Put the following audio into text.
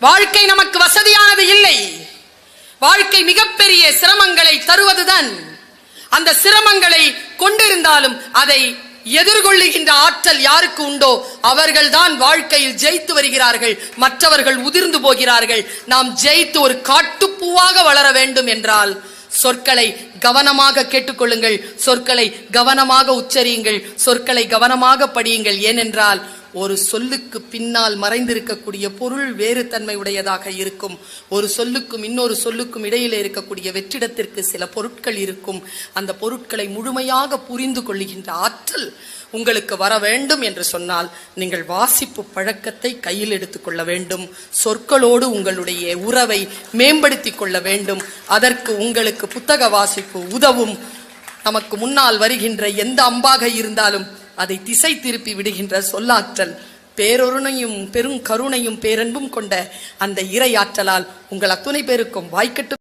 வாழ்க்கை நமக்கு வசதியானது இல்லை. வாழ்க்கை மிகப்பெரிய சிரமங்களை தருவதுதான். அந்த சிரமங்களை கொண்டிருந்தாலும் அதை எதிர்கொள்ளுகின்ற ஆற்றல் யாருக்கு உண்டோ அவர்கள்தான் வாழ்க்கையில் ஜெயித்து வருகிறார்கள். மற்றவர்கள் உதிர்ந்து போகிறார்கள். நாம் ஜெயித்து ஒரு காட்டுப்பூவாக வளர வேண்டும் என்றால் சொற்களை கவனமாக கேட்டுக்கொள்ளுங்கள், சொற்களை கவனமாக உச்சரியுங்கள், சொற்களை கவனமாக படியுங்கள். ஏனென்றால் ஒரு சொல்லுக்கு பின்னால் மறைந்திருக்கக்கூடிய பொருள் வேறு தன்மை உடையதாக இருக்கும். ஒரு சொல்லுக்கும் இன்னொரு சொல்லுக்கும் இடையிலே இருக்கக்கூடிய வெற்றிடத்திற்கு சில பொருட்கள் இருக்கும். அந்த பொருட்களை முழுமையாக புரிந்து கொள்ளுகின்ற ஆற்றல் உங்களுக்கு வர வேண்டும் என்று சொன்னால் நீங்கள் வாசிப்பு பழக்கத்தை கையில் எடுத்துக்கொள்ள வேண்டும். சொற்களோடு உங்களுடைய உறவை மேம்படுத்திக் கொள்ள வேண்டும். அதற்கு உங்களுக்கு புத்தக வாசிப்பு உதவும். நமக்கு முன்னால் வருகின்ற எந்த அம்பாக இருந்தாலும் அதை திசை திருப்பி விடுகின்ற சொல்லாற்றல், பேரொருணையும் பெரும் கருணையும் பேரன்பும் கொண்ட அந்த இறை ஆற்றலால் உங்கள் அத்துணை பேருக்கும் வாய்க்கட்டும்.